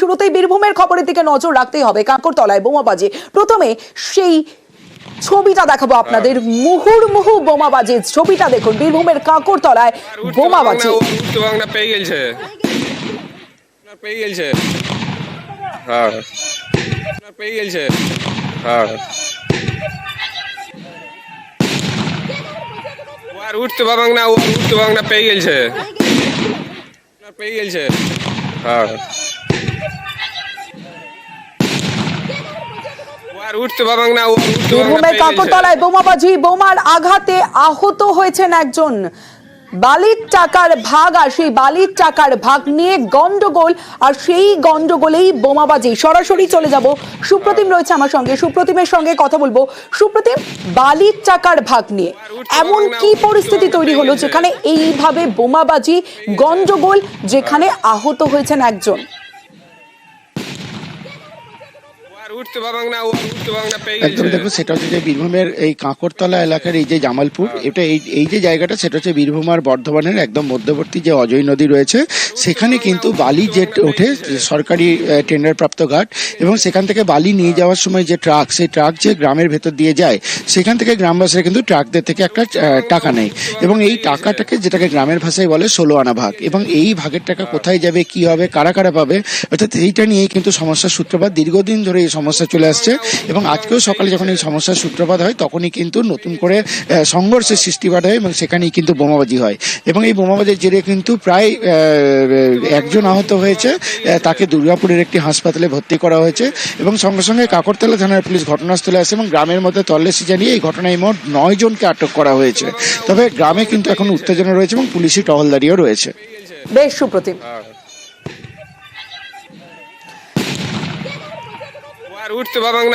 শুরুতেই বীরভূমের খবরের দিকে নজর রাখতেই হবে। কাঁকরতলায় বোমাবাজি, প্রথমে সেই ছবিটা দেখাবো আপনাদের, মুহুর্মুহু বোমাবাজির ছবিটা দেখুন। বীরভূমের কাঁকরতলায় বোমাবাজি। পেয়ে গেছে, পেয়ে গেছে, হ্যাঁ পেয়ে গেছে, হ্যাঁ আর উঠতে পারবাং না, উঠতে পারবাং না, পেয়ে গেছে, পেয়ে গেছে, হ্যাঁ আর উঠতে পারবাং না। বীরভূমের কাঁকরতলায় বোমাবাজি, বোমার আঘাতে আহত হয়েছেন একজন। বালির টাকার ভাগ, আর সেই বালির টাকার ভাগ নিয়ে গন্ডগোল, আর সেই গন্ডগোলেই বোমাবাজি। সরাসরি চলে যাব, সুপ্রতিম রয়েছে আমার সঙ্গে, সুপ্রতিমের সঙ্গে কথা বলবো। সুপ্রতিম, বালির টাকার ভাগ নিয়ে এমন কি পরিস্থিতি তৈরি হলো যেখানে এইভাবে বোমাবাজি, গন্ডগোল, যেখানে আহত হয়েছেন একজন? একদম, দেখো সেটা হচ্ছে যে বীরভূমের এই কাঁকরতলা এলাকার এই যে জামালপুর, এটা এই যে জায়গাটা, সেটা হচ্ছে বীরভূম আর বর্ধমানের একদম মধ্যবর্তী যে অজয় নদী রয়েছে, সেখানে কিন্তু বালি যে ওঠে, সরকারি টেন্ডার প্রাপ্ত ঘাট, এবং সেখান থেকে বালি নিয়ে যাওয়ার সময় যে ট্রাক, সেই ট্রাক যে গ্রামের ভেতর দিয়ে যায়, সেখান থেকে গ্রামবাসীরা কিন্তু ট্রাকদের থেকে একটা টাকা নেয়, এবং এই টাকাটাকে, যেটাকে গ্রামের ভাষায় বলে 16 আনা ভাগ, এবং এই ভাগের টাকা কোথায় যাবে, কি হবে, কারা কারা পাবে, অর্থাৎ এইটা নিয়েই কিন্তু সমস্যার সূত্রপাত। দীর্ঘদিন ধরে এই সমস্যা চলে আসছে, এবং আজকেও সকালে যখন এই সমস্যার সূত্রপাত হয়, তখনই কিন্তু নতুন করে সংঘর্ষের সৃষ্টিপাত হয়, এবং সেখানেই কিন্তু বোমাবাজি হয়, এবং এই বোমাবাজির জেরে কিন্তু প্রায় একজন আহত হয়েছে, তাকে দুর্গাপুরের একটি হাসপাতালে ভর্তি করা হয়েছে, এবং সঙ্গে সঙ্গে কাঁকরতলা থানার পুলিশ ঘটনাস্থলে আসে এবং গ্রামের মধ্যে তল্লাশি চালিয়ে এই ঘটনায় মোট 9 জনকে আটক করা হয়েছে। তবে গ্রামে কিন্তু এখন উত্তেজনা রয়েছে এবং পুলিশি টহলদারিও রয়েছে। বেশ, সুপ্রতিম।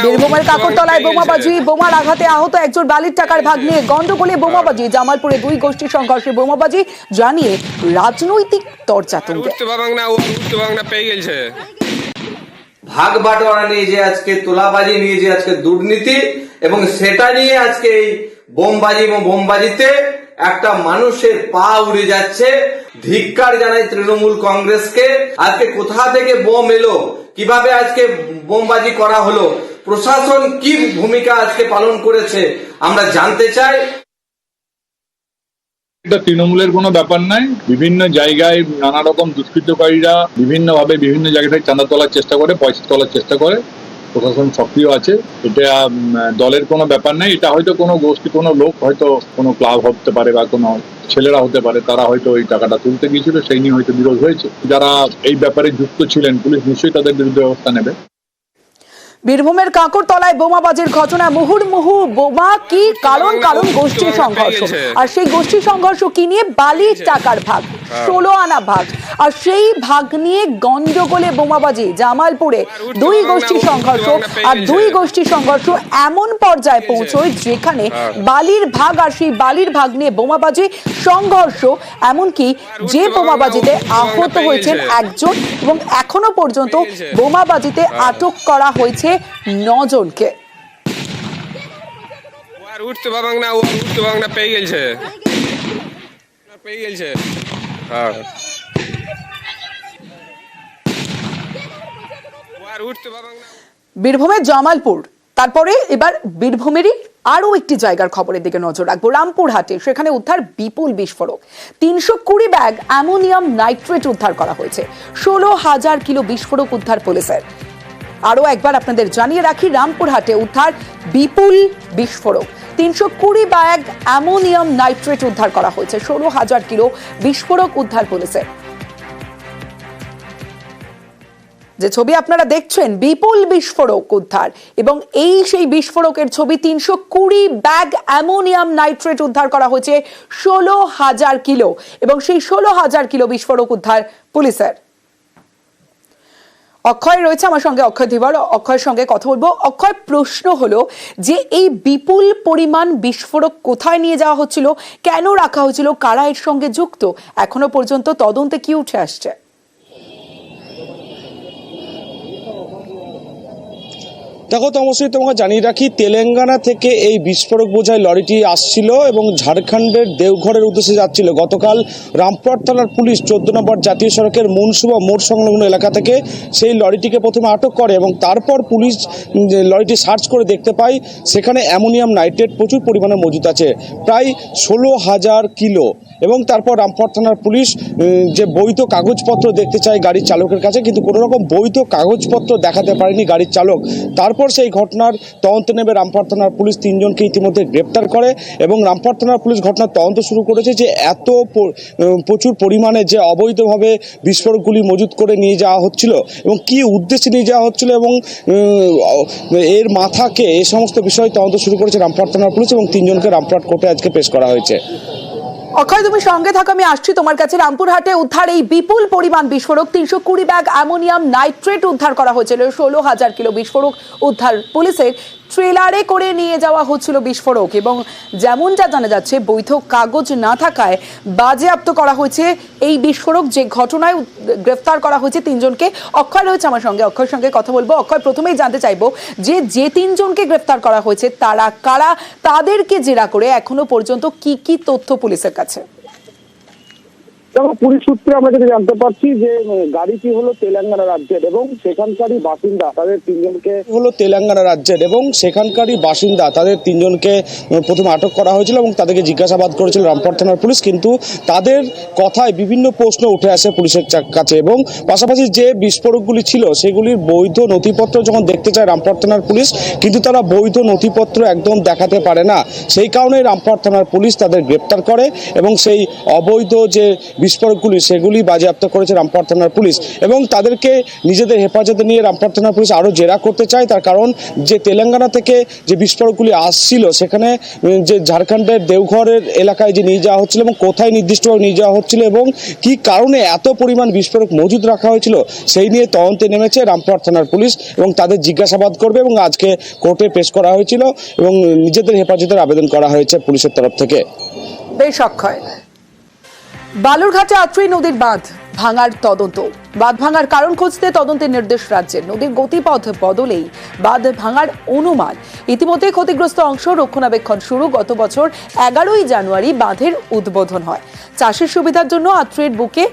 বীরভূমের কাঁকরতলায় বোমাবাজি, বোমার আঘাতে আহত একজন, বালির টাকার ভাগ নিয়ে গন্ডগোলে বোমাবাজি, জামালপুরে দুই গোষ্ঠীর সংঘর্ষে বোমাবাজি, জানিয়ে রাজনৈতিক তরজা তুঙ্গে। ভাগ বাটোয়ারা নিয়ে যে আজকে তোলাবাজি নিয়ে যে আজকে দুর্নীতি, এবং সেটা নিয়ে আজকে এই বোমবাজি এবং বোমবাজিতে একটা মানুষের পা উড়ে যাচ্ছে। ধিক্কার জানাই তৃণমূল কংগ্রেসকে। আজকে কোথা থেকে বোম এলো, কিভাবে আজকে বোমবাজি করা হলো, প্রশাসন কি ভূমিকা আজকে পালন করেছে আমরা জানতে চাই। এটা তৃণমূলের কোনো ব্যাপার নাই। বিভিন্ন জায়গায় নানা রকম দুষ্কৃতকারীরা বিভিন্ন ভাবে বিভিন্ন জায়গায় চাঁদা তোলার চেষ্টা করে, পয়সা তোলার চেষ্টা করে। প্রশাসন সক্রিয় আছে, এটা দলের কোনো ব্যাপার নাই। এটা হয়তো কোনো গোষ্ঠী, কোনো লোক, হয়তো কোনো ক্লাব হতে পারে বা কোনো ছেলেরা হতে পারে, তারা হয়তো ওই টাকাটা তুলতে গিয়েছিল, সেই নিয়ে হয়তো বিরোধ হয়েছে। যারা এই ব্যাপারে যুক্ত ছিলেন, পুলিশ নিশ্চয়ই তাদের বিরুদ্ধে ব্যবস্থা নেবে। বীরভূমের কাঁকরতলায় বোমাবাজির ঘটনা, মুহুর্মুহু বোমা, কি কারণ গোষ্ঠী সংঘর্ষ, আর সেই গোষ্ঠী সংঘর্ষ কি নিয়ে? বালির টাকার ভাগ, 16 আনা ভাগ, আর সেই ভাগ নিয়ে গন্ডগোলে বোমাবাজি। জামালপুরে দুই গোষ্ঠী সংঘর্ষ, আর দুই গোষ্ঠী সংঘর্ষ এমন পর্যায়ে পৌঁছয় যেখানে বালির ভাগ, আর সেই বালির ভাগ নিয়ে বোমাবাজি, সংঘর্ষ, এমনকি যে বোমাবাজিতে আহত হয়েছেন একজন, এবং এখনো পর্যন্ত বোমাবাজিতে আটক করা হয়েছে 9 জনকে। উঠতে পারবাং না, উঠতে পারবাং না, পেয়ে গেছে, পেয়ে গেছে, হ্যাঁ উঠতে পারবাং না। বীরভূমের জামালপুর, তারপরে এবার বীরভূমেরই আরো একটি জায়গার খবরের দিকে নজর রাখবো। রামপুরহাটে, সেখানে উদ্ধার বিপুল বিস্ফোরক, 320 ব্যাগ অ্যামোনিয়াম নাইট্রেট উদ্ধার করা হয়েছে। 16,000 কিলো বিস্ফোরক উদ্ধার পুলিশের। আরো একবার আপনাদের জানিয়ে রাখি, রামপুরহাটে উদ্ধার বিপুল বিস্ফোরক, 320 ব্যাগ অ্যামোনিয়াম নাইট্রেট উদ্ধার করা হয়েছে। 16,000 কিলো বিস্ফোরক উদ্ধার পুলিশের। যে ছবি আপনারা দেখছেন, বিপুল বিস্ফোরক উদ্ধার, এবং এই সেই বিস্ফোরকের ছবি। 320 ব্যাগ অ্যামোনিয়াম নাইট্রেট উদ্ধার করা হয়েছে, 16,000 কিলো, এবং সেই 16,000 কিলো বিস্ফোরক উদ্ধার পুলিশের। অক্ষয় রয়েছে আমার সঙ্গে, অক্ষয় ধীবর, অক্ষয়ের সঙ্গে কথা বলবো। অক্ষয়, প্রশ্ন হলো যে এই বিপুল পরিমাণ বিস্ফোরক কোথায় নিয়ে যাওয়া হচ্ছিল, কেন রাখা হয়েছিল, কারা এর সঙ্গে যুক্ত, এখনো পর্যন্ত তদন্তে কি উঠে আসছে? দেখো তো অবশ্যই তোমাকে জানিয়ে রাখি, তেলেঙ্গানা থেকে এই বিস্ফোরক বোঝাই লরিটি আসছিল এবং ঝাড়খণ্ডের দেওঘরের উদ্দেশ্যে যাচ্ছিল। গতকাল রামপুরহাট থানার পুলিশ 14 নম্বর জাতীয় সড়কের মুনসুবা মোড় সংলগ্ন এলাকা থেকে সেই লরিটিকে প্রথমে আটক করে এবং তারপর পুলিশ লরিটি সার্চ করে দেখতে পায় সেখানে অ্যামোনিয়াম নাইট্রেট প্রচুর পরিমাণে মজুদ আছে, প্রায় 16,000 কিলো। এবং তারপর রামপুরহাট থানার পুলিশ যে বৈধ কাগজপত্র দেখতে চায় গাড়ির চালকের কাছে, কিন্তু কোনো রকম বৈধ কাগজপত্র দেখাতে পারেনি গাড়ির চালক। তারপর সেই ঘটনার তদন্তে নেমে রামপুরহাট থানার পুলিশ 3 জনকে ইতিমধ্যে গ্রেপ্তার করে এবং রামপুরহাট থানার পুলিশ ঘটনার তদন্ত শুরু করেছে যে এত প্রচুর পরিমাণে যে অবৈধভাবে বিস্ফোরকগুলি মজুত করে নিয়ে যাওয়া হচ্ছিল এবং কী উদ্দেশ্যে নিয়ে যাওয়া হচ্ছিল এবং এর মাথাকে এই সমস্ত বিষয় তদন্ত শুরু করেছে রামপুরহাট থানার পুলিশ এবং 3 জনকে রামপুরহাট কোর্টে আজকে পেশ করা হয়েছে। অক্ষয়, তুমি সঙ্গে থাকো, আমি আসছি তোমার কাছে। রামপুরহাটে উদ্ধার এই বিপুল পরিমাণ বিস্ফোরক, 320 ব্যাগ অ্যামোনিয়াম নাইট্রেট উদ্ধার করা হয়েছিল। 16,000 কিলো বিস্ফোরক উদ্ধার। পুলিশের ট্রেলারে করে নিয়ে যাওয়া হচ্ছিল বিস্ফোরক এবং যেমনটা জানা যাচ্ছে বৈধ কাগজ না থাকায় বাজেয়াপ্ত করা হয়েছে এই বিস্ফোরক। যে ঘটনায় গ্রেফতার করা হয়েছে 3 জনকে। অক্ষয় রয়েছে আমার সঙ্গে, অক্ষয়ের সঙ্গে কথা বলবো। অক্ষয়, প্রথমেই জানতে চাইবো যে 3 জনকে গ্রেফতার করা হয়েছে তারা কারা, তাদেরকে জেরা করে এখনো পর্যন্ত কি কি তথ্য পুলিশের কাছে? পুলিশ সূত্রে আমরা যেটা জানতে পারছি যে গাড়িটি হলো তেলেঙ্গানা রাজ্যের এবং সেখানকারই বাসিন্দা, তাদের 3 জনকে প্রথমে আটক করা হয়েছিল এবং তাদেরকে জিজ্ঞাসাবাদ করেছিল রামপুরহাট থানার পুলিশ, কিন্তু তাদের কথায় বিভিন্ন প্রশ্ন উঠে আসে পুলিশের কাছে এবং পাশাপাশি যে বিস্ফোরকগুলি ছিল সেগুলির বৈধ নথিপত্র যখন দেখতে চায় রামপুরহাট থানার পুলিশ, কিন্তু তারা বৈধ নথিপত্র একদম দেখাতে পারে না। সেই কারণে রামপুরহাট থানার পুলিশ তাদের গ্রেপ্তার করে এবং সেই অবৈধ যে বিস্ফোরকগুলি সেগুলি বাজেয়াপ্ত করেছে রামপুরহাট থানার পুলিশ এবং তাদেরকে নিজেদের হেফাজতে নিয়ে রামপুরহাট থানার পুলিশ আরও জেরা করতে চায়। তার কারণ যে তেলেঙ্গানা থেকে যে বিস্ফোরকগুলি আসছিল সেখানে যে ঝাড়খণ্ডের দেওঘরের এলাকায় যে নিয়ে যাওয়া হচ্ছিল এবং কোথায় নির্দিষ্টভাবে নিয়ে যাওয়া হচ্ছিল এবং কী কারণে এত পরিমাণ বিস্ফোরক মজুদ রাখা হয়েছিল সেই নিয়ে তদন্তে নেমেছে রামপুরহাট থানার পুলিশ এবং তাদের জিজ্ঞাসাবাদ করবে এবং আজকে কোর্টে পেশ করা হয়েছিল এবং নিজেদের হেফাজতের আবেদন করা হয়েছে পুলিশের তরফ থেকে। বেশ অক্ষয়, বালুরঘাটে আত্রাই নদীর বাঁধ ভাঙার তদন্ত। বাঁধ ভাঙার কারণ খুঁজতে তদন্তের নির্দেশ রাজ্যের। নদীর গতিপথ বদলেই বাঁধ ভাঙার অনুমান। ইতিমধ্যে ক্ষতিগ্রস্ত অংশ রক্ষণাবেক্ষণ শুরু। গত বছর 11ই জানুয়ারি বাঁধের উদ্বোধন হয়। চাষের সুবিধার জন্য আত্রাইয়ের বুকে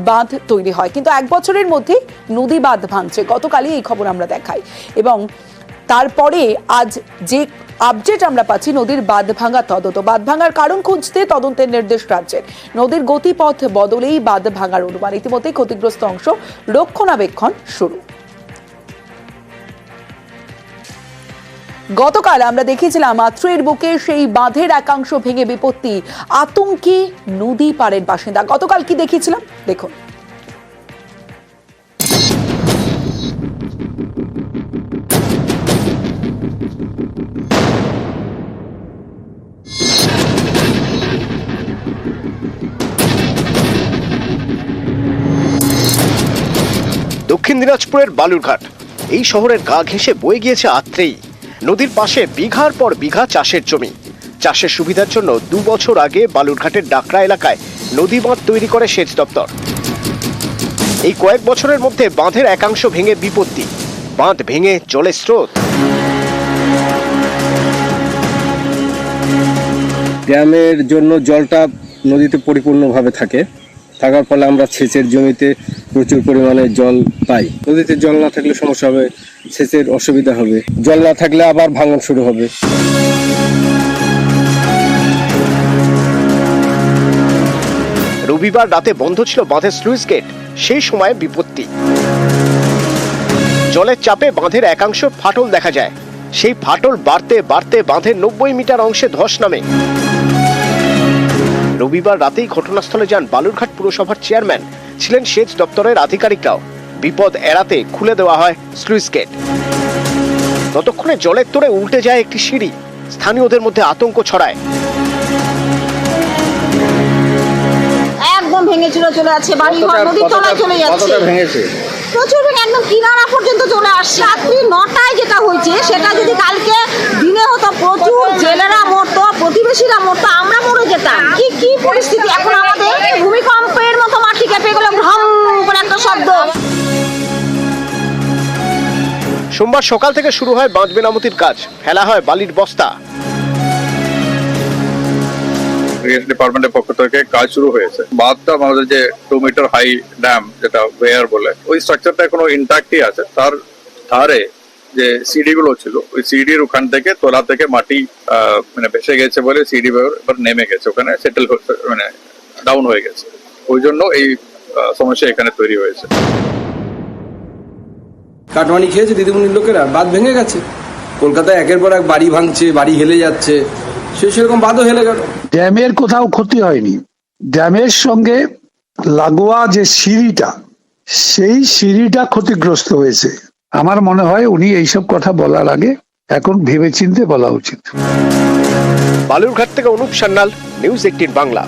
বাঁধ তৈরি হয়, কিন্তু 1 বছরের মধ্যে নদী বাঁধ ভাঙছে। গতকালই এই খবর আমরা দেখাই এবং তারপরে আজ যে আপডেট আমরা পাচ্ছি নদীর বাঁধ ভাঙা তদন্ত। বাঁধ ভাঙার কারণ খুঁজতে তদন্তের নির্দেশ রাজ্যের। নদীর গতিপথ বদলেই বাঁধ ভাঙার অনুমান। ইতিমধ্যে ক্ষতিগ্রস্ত অংশ রক্ষণাবেক্ষণ শুরু। গতকাল আমরা দেখেছিলাম আত্রাইয়ের বুকে সেই বাঁধের একাংশ ভেঙে বিপত্তি, আতঙ্কে নদী পাড়ের বাসিন্দা। গতকাল কি দেখিয়েছিলাম দেখুন। দক্ষিণ দিনাজপুরের বালুরঘাট, এই শহরের গা ঘেঁষে বয়ে গিয়েছে আত্রেই। নদীর পাশে বিঘার পর বিঘা চাষের জমি। চাষের সুবিধার জন্য 2 বছর আগে বালুরঘাটের ডাকরা এলাকায় নদী বাঁধ তৈরি করে সেচ দপ্তর। এই কয়েক বছরের মধ্যে বাঁধের একাংশ ভেঙে বিপত্তি, বাঁধ ভেঙে জলের স্রোত। ড্যামের জন্য জলটা নদীতে পরিপূর্ণভাবে থাকার ফলে আমরা সেচের জমিতে প্রচুর পরিমাণে জল পাই। নদীতে জল না থাকলে সমস্যা হবে, সেচের অসুবিধা হবে, জল না থাকলে আবার ভাঙন শুরু হবে। রবিবার রাতে বন্ধ ছিল বাঁধের স্লুইস গেট, সেই সময় বিপত্তি। জলের চাপে বাঁধের একাংশ ফাটল দেখা যায়। সেই ফাটল বাড়তে বাড়তে বাঁধের 90 মিটার অংশে ধস নামে। রবিবার রাতেই ঘটনাস্থলে যান বালুরঘাট পুরসভার চেয়ারম্যান, ছিলেন সেচ দপ্তরের আধিকারিকরাও। বিপদ এড়াতে খুলে দেওয়া হয় স্লুইস গেট। ততক্ষণে জলের তোড়ে উল্টে যায় একটি সিঁড়ি। স্থানীয়দের মধ্যে আতঙ্ক ছড়ায়। একদম ভেঙে চলে যাচ্ছে, বাড়িঘর নদীর তলায় চলে যাচ্ছে। প্রচুর ভেঙে একদম কিনারা পর্যন্ত চলে আসছে। রাত্রি 9টায় যেটা হয়েছে সেটা যদি কালকে দিনে হতো, প্রচুর জেলেরা মরতো, প্রতিবেশীরা মরতো, আমরা মরে যেতাম। কি পরিস্থিতি এখন আমাদের! ভূমিকম্পের মতো মাটি কেঁপে গেল, ভ্রম করে একটা শব্দ। সোমবার সকাল থেকে শুরু হয় বাঁধ মেরামতির কাজ, ফেলা হয় বালির বস্তা। ইরিগেশন ডিপার্টমেন্টের পক্ষ থেকে কাজ শুরু হয়েছে। বাঁধটা আমাদের যে 2 মিটার হাই ড্যাম, যেটা ওয়েয়ার বলে, ওই স্ট্রাকচারটা এখনো ইন্ট্যাক্টই আছে। তার ধারে যে সিডি গুলো ছিল, ওই সিডির ওখান থেকে তোলা থেকে মাটি মানে ভেসে গেছে বলে সিডি এবার নেমে গেছে, ওখানে সেটেল মানে ডাউন হয়ে গেছে। ওই জন্য এই সমস্যা এখানে তৈরি হয়েছে। কাটমানি খেয়েছে দিদিমণির লোকেরা, বাঁধ ভেঙে গেছে। কলকাতায় একের পর এক বাড়ি ভাঙছে, বাড়ি হেলে যাচ্ছে, সেরকম বাঁধও হেলে গেল। ড্যামের কোথাও ক্ষতি হয়নি, ড্যামের সঙ্গে লাগোয়া যে সিঁড়িটা, সেই সিঁড়িটা ক্ষতিগ্রস্ত হয়েছে। আমার মনে হয় উনি এইসব কথা বলার আগে এখন ভেবেচিন্তে বলা উচিত। বালুরঘাট থেকে অনুপ সান্যাল, নিউজ 18 বাংলা।